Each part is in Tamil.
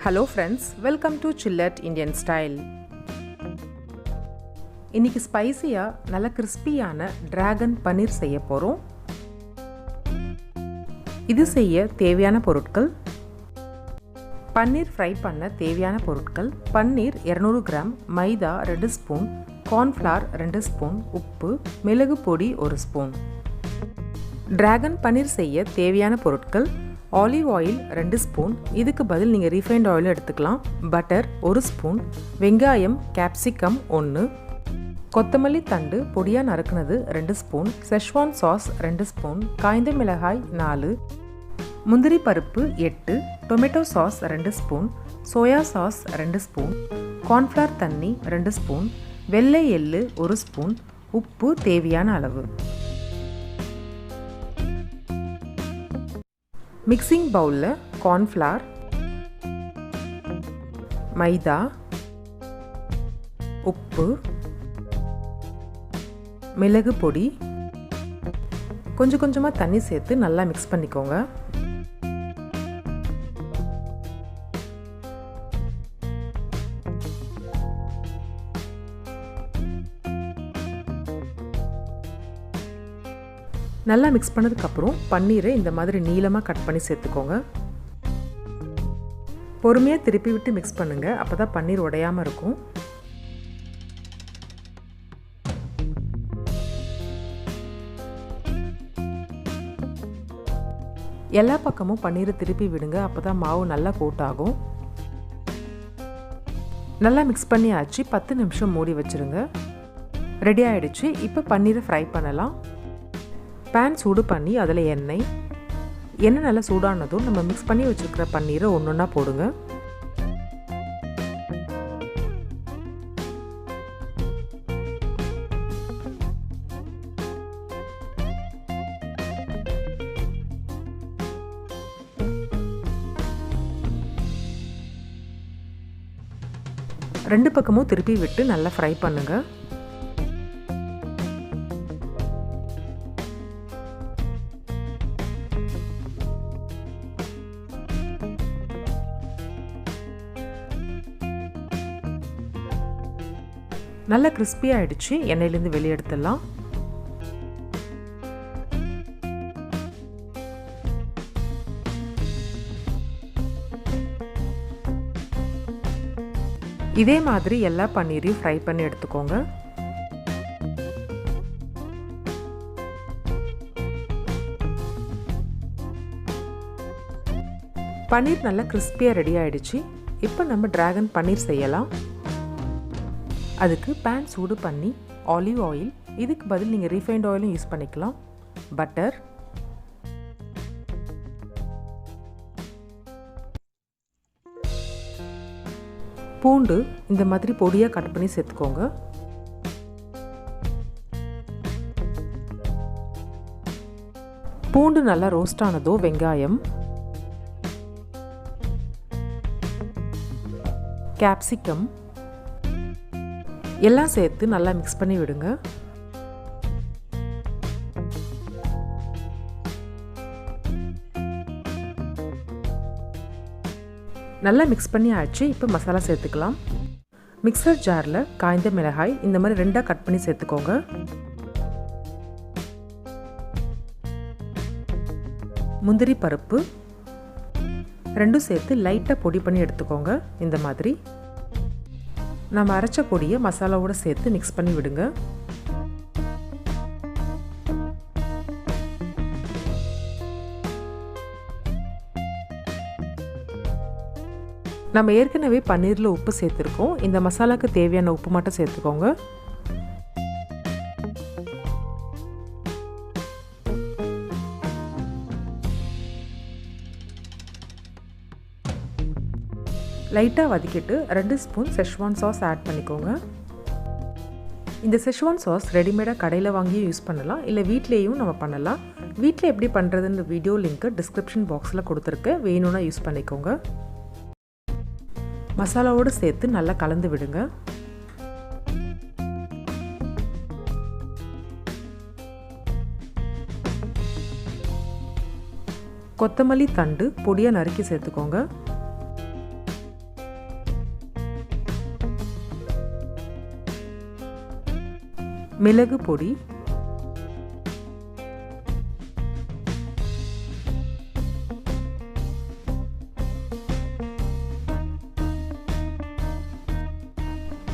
Hello friends, welcome to ChillatIndianstyle. இன்னைக்கு ஸ்பைசியா நல்ல கிறிஸ்பியான டிராகன் பன்னீர் செய்ய போறோம். இது செய்ய தேவையான பொருட்கள்: பன்னீர் ஃப்ரை பண்ண தேவையான பொருட்கள்: பன்னீர் 200 கிராம், மைதா 2 ஸ்பூன், கார்ன்ஃப்ளவர் 2 ஸ்பூன், உப்பு, மிளகு பொடி 1 ஸ்பூன். டிராகன் பன்னீர் செய்ய தேவையான பொருட்கள்: ஆலிவ் ஆயில் 2 ஸ்பூன், இதுக்கு பதில் நீங்கள் ரீஃபைண்ட் ஆயில் எடுத்துக்கலாம். பட்டர் 1 ஸ்பூன், வெங்காயம் கேப்சிகம் 1, கொத்தமல்லி தண்டு பொடியாக நறுக்குனது 2 ஸ்பூன், செஷ்வான் சாஸ் 2 ஸ்பூன், காய்ந்த மிளகாய் 4, முந்திரி பருப்பு 8, tomato sauce 2 spoon, soya sauce 2 spoon, cornflour தண்ணி 2 ஸ்பூன், வெள்ளை எள்ளு 1 ஸ்பூன், உப்பு தேவையான அளவு. மிக்சிங் பவுலில் கார்ன்ஃப்ளவர், மைதா, உப்பு, மிளகு பொடி, கொஞ்சம் கொஞ்சமாக தண்ணி சேர்த்து நல்லா மிக்ஸ் பண்ணிக்கோங்க. நல்லா மிக்ஸ் பண்ணதுக்கப்புறம் பன்னீரை இந்த மாதிரி நீளமாக கட் பண்ணி சேர்த்துக்கோங்க. பொறுமையாக திருப்பி விட்டு மிக்ஸ் பண்ணுங்கள், அப்போ தான் பன்னீர் உடையாமல் இருக்கும். எல்லா பக்கமும் பன்னீரை திருப்பி விடுங்க, அப்போ தான் மாவு நல்லா கோட் ஆகும். நல்லா மிக்ஸ் பண்ணியாச்சு. 10 நிமிஷம் மூடி வச்சுருங்க. ரெடி ஆகிடுச்சு. இப்போ பன்னீரை ஃப்ரை பண்ணலாம். பேன் சூடு பண்ணி அதில் எண்ணெய் நல்லா சூடானதும் நம்ம மிக்ஸ் பண்ணி வச்சுருக்கிற பன்னீரை ஒன்று ஒன்றா போடுங்க. ரெண்டு பக்கமும் திருப்பி விட்டு நல்லா ஃப்ரை பண்ணுங்கள். நல்லா கிறிஸ்பி ஆகிடுச்சு. எண்ணெயிலேருந்து வெளியே எடுத்துடலாம். இதே மாதிரி எல்லா பன்னீரையும் ஃப்ரை பண்ணி எடுத்துக்கோங்க. பன்னீர் நல்லா கிறிஸ்பியாக ரெடி ஆகிடுச்சு. இப்போ நம்ம டிராகன் பன்னீர் செய்யலாம். அதுக்கு பேன் சூடு பண்ணி ஆலிவ் ஆயில், இதுக்கு பதில் நீங்கள் ரீஃபைண்ட் ஆயிலும் யூஸ் பண்ணிக்கலாம், பட்டர், பூண்டு இந்த மாதிரி பொடியாக கட் பண்ணி சேர்த்துக்கோங்க. பூண்டு நல்லா ரோஸ்ட் ஆனதோ வெங்காயம், கேப்சிகம் எல்லாம் சேர்த்து நல்லா மிக்ஸ் பண்ணி விடுங்க. நல்லா மிக்ஸ் பண்ணி ஆச்சு. இப்போ மசாலா சேர்த்துக்கலாம். மிக்சர் ஜாரில் காய்ந்த மிளகாய் இந்த மாதிரி 2ஆக கட் பண்ணி சேர்த்துக்கோங்க. முந்திரி பருப்பு 2 சேர்த்து லைட்டாக பொடி பண்ணி எடுத்துக்கோங்க. இந்த மாதிரி நம்ம அரைச்ச பொடியை மசாலாவோடு சேர்த்து மிக்ஸ் பண்ணி விடுங்க. நம்ம ஏற்கனவே பன்னீரில் உப்பு சேர்த்துருக்கோம். இந்த மசாலாவுக்கு தேவையான உப்பு மட்டும் சேர்த்துக்கோங்க. லைட்டாக வதக்கிட்டு 2 ஸ்பூன் செஷ்வான் சாஸ் ஆட் பண்ணிக்கோங்க. இந்த செஷ்வான் சாஸ் ரெடிமேடாக கடையில் வாங்கியும் யூஸ் பண்ணலாம், இல்லை வீட்லேயும் நம்ம பண்ணலாம். வீட்டில் எப்படி பண்ணுறதுன்ற வீடியோ லிங்க்கு டிஸ்கிரிப்ஷன் பாக்ஸில் கொடுத்துருக்கேன், வேணும்னா யூஸ் பண்ணிக்கோங்க. மசாலாவோடு சேர்த்து நல்லா கலந்து விடுங்க. கொத்தமல்லி தண்டு பொடியாக நறுக்கி சேர்த்துக்கோங்க. மிளகு பொடி,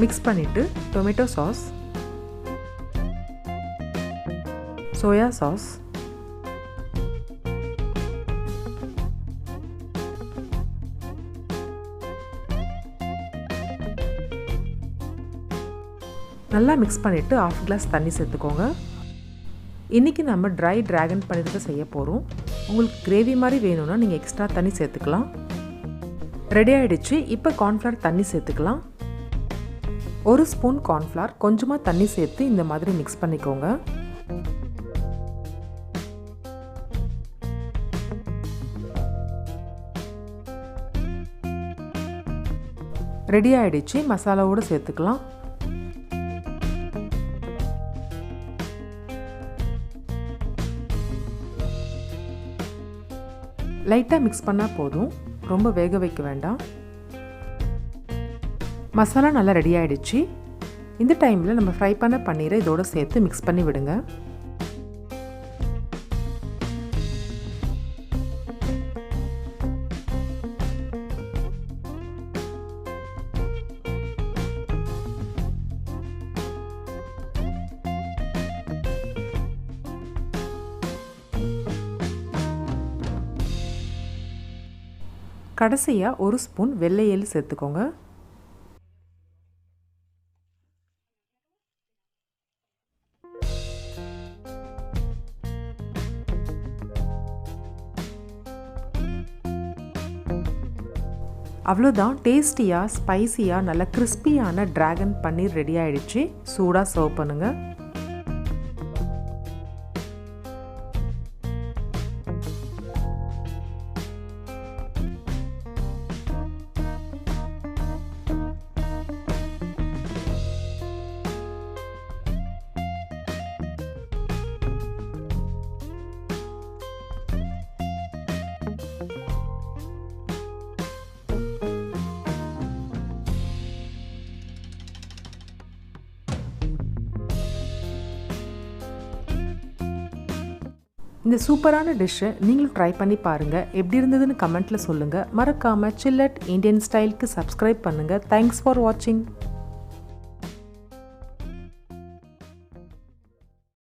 மிக்ஸ் பண்ணிட்டு டொமேட்டோ சாஸ், சோயா சாஸ், நல்லா மிக்ஸ் பண்ணிவிட்டு 1/2 கிளாஸ் தண்ணி சேர்த்துக்கோங்க. இன்றைக்கி நம்ம ட்ரை ட்ராகன் பன்னீர் தான் செய்ய போகிறோம். உங்களுக்கு கிரேவி மாதிரி வேணும்னா நீங்கள் எக்ஸ்ட்ரா தண்ணி சேர்த்துக்கலாம். ரெடி ஆகிடுச்சு. இப்போ கார்ன்ஃப்ளவர் தண்ணி சேர்த்துக்கலாம். 1 ஸ்பூன் கார்ன்ஃப்ளவர் கொஞ்சமாக தண்ணி சேர்த்து இந்த மாதிரி மிக்ஸ் பண்ணிக்கோங்க. ரெடி ஆகிடுச்சு. மசாலாவோடு சேர்த்துக்கலாம். லைட்டாக மிக்ஸ் பண்ணால் போதும், ரொம்ப வேக வைக்க வேண்டாம். மசாலா நல்லா ரெடி ஆகிடுச்சு. இந்த டைமில் நம்ம ஃப்ரை பண்ண பன்னீரை இதோடு சேர்த்து மிக்ஸ் பண்ணி விடுங்க. கடைசியாக 1 ஸ்பூன் வெள்ளை எள்ளு சேர்த்துக்கோங்க. அவ்வளோதான், டேஸ்டியாக ஸ்பைசியாக நல்ல கிறிஸ்பியான ட்ராகன் பன்னீர் ரெடி ஆகிடுச்சு. சூடாக சர்வ் பண்ணுங்கள். இந்த சூப்பரான டிஷ்ஷை நீங்களும் ட்ரை பண்ணி பாருங்கள். எப்படி இருந்ததுன்னு கமெண்ட்டில் சொல்லுங்கள். மறக்காமல் சில்லட் இண்டியன் ஸ்டைலுக்கு சப்ஸ்கிரைப் பண்ணுங்கள். தேங்க்ஸ் ஃபார் வாட்சிங்.